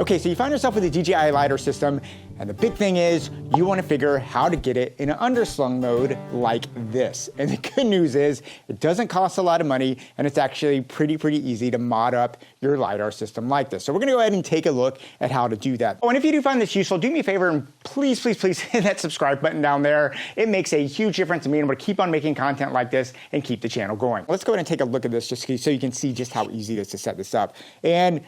Okay, so you find yourself with a DJI LiDAR system, and the big thing is you want to figure how to get it in an underslung mode like this. And the good news is it doesn't cost a lot of money, and it's actually pretty easy to mod up your LiDAR system like this. So we're going to go ahead and take a look at how to do that. Oh, and if you do find this useful, do me a favor and please hit that subscribe button down there. It makes a huge difference to me, and I'm going to keep on making content like this and keep the channel going. Let's go ahead and take a look at this just so you can see just how easy it is to set this up. And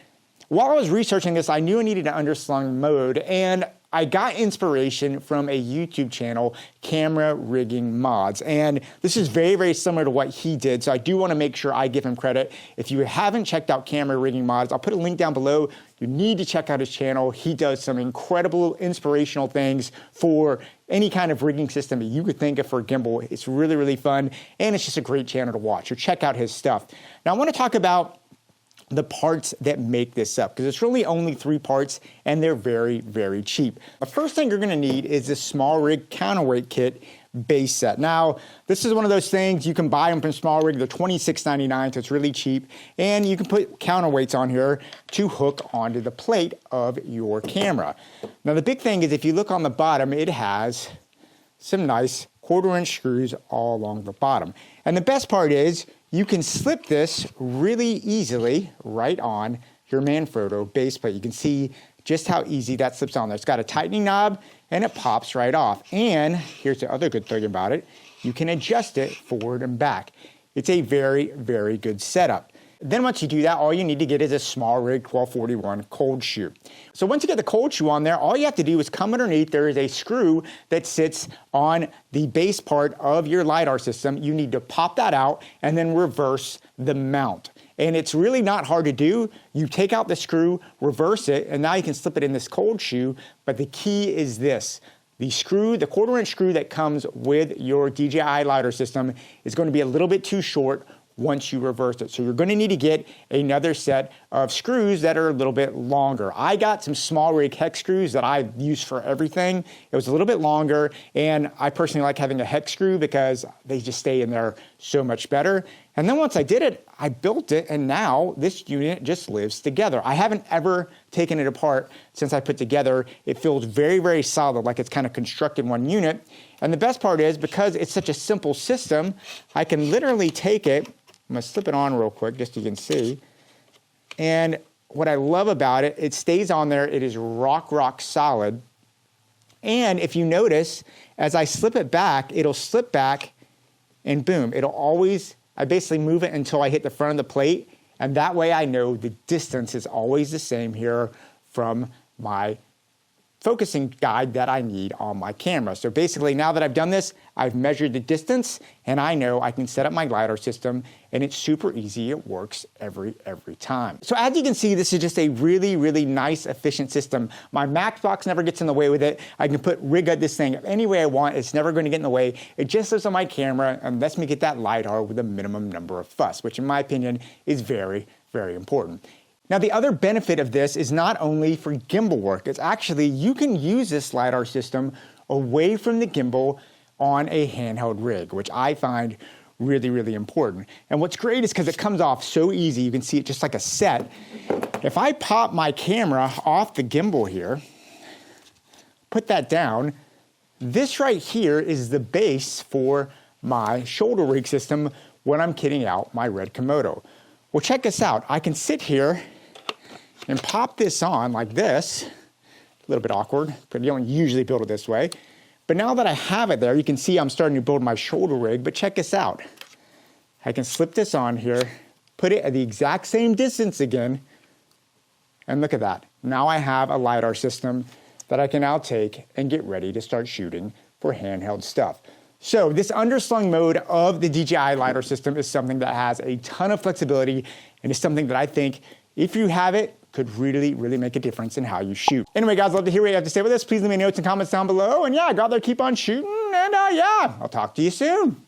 while I was researching this, I knew I needed an underslung mode, and I got inspiration from a YouTube channel, Camera Rigging Mods. And this is very similar to what he did, so I do want to make sure I give him credit. If you haven't checked out Camera Rigging Mods, I'll put a link down below. You need to check out his channel. He does some incredible, inspirational things for any kind of rigging system that you could think of for a gimbal. It's really fun, and it's just a great channel to watch. So check out his stuff. Now I want to talk about the parts that make this up, because it's really only 3 parts, and they're very cheap. The first thing you're going to need is this small rig counterweight kit base set. Now, this is one of those things you can buy them from small rig. They're $26.99, so it's really cheap, and you can put counterweights on here to hook onto the plate of your camera. Now, the big thing is if you look on the bottom, it has some nice 1/4-inch screws all along the bottom. And the best part is you can slip this really easily right on your Manfrotto base plate. You can see just how easy that slips on there. It's got a tightening knob and it pops right off. And here's the other good thing about it. You can adjust it forward and back. It's a very good setup. Then once you do that, all you need to get is a small rig 1241 cold shoe. So once you get the cold shoe on there, all you have to do is come underneath. There is a screw that sits on the base part of your LiDAR system. You need to pop that out and then reverse the mount. And it's really not hard to do. You take out the screw, reverse it, and now you can slip it in this cold shoe. But the key is this. The screw, the 1/4-inch screw that comes with your DJI LiDAR system is going to be a little bit too short once you reverse it. So you're going to need to get another set of screws that are a little bit longer. I got some small rig hex screws that I use for everything. It was a little bit longer, and I personally like having a hex screw because they just stay in there so much better. And then once I did it, I built it, and now this unit just lives together. I haven't ever taken it apart since I put together. It feels very solid, like it's kind of constructed one unit. And the best part is, because it's such a simple system, I can literally take it. I'm gonna slip it on real quick just so you can see. And what I love about it, it stays on there. It is rock solid. And if you notice, as I slip it back, it'll slip back and boom, it'll always, I basically move it until I hit the front of the plate. And that way I know the distance is always the same here from my focusing guide that I need on my camera. So basically, now that I've done this, I've measured the distance, and I know I can set up my LiDAR system, and it's super easy. It works every time. So as you can see, this is just a really nice, efficient system. My Max box never gets in the way with it. I can rig this thing any way I want. It's never going to get in the way. It just lives on my camera and lets me get that LiDAR with a minimum number of fuss, which in my opinion is very important. Now, the other benefit of this is not only for gimbal work, it's actually you can use this LiDAR system away from the gimbal on a handheld rig, which I find really important. And what's great is because it comes off so easy, you can see it just like a set. If I pop my camera off the gimbal here, put that down, this right here is the base for my shoulder rig system when I'm kitting out my Red Komodo. Well, check this out. I can sit here and pop this on like this. A little bit awkward, but you don't usually build it this way. But now that I have it there, you can see I'm starting to build my shoulder rig, but check this out. I can slip this on here, put it at the exact same distance again, and look at that. Now I have a LiDAR system that I can now take and get ready to start shooting for handheld stuff. So this underslung mode of the DJI LiDAR system is something that has a ton of flexibility, and is something that I think, if you have it, could really make a difference in how you shoot. Anyway, guys, love to hear what you have to say with this. Please leave me notes and comments down below. And yeah, go out there, keep on shooting, and yeah, I'll talk to you soon.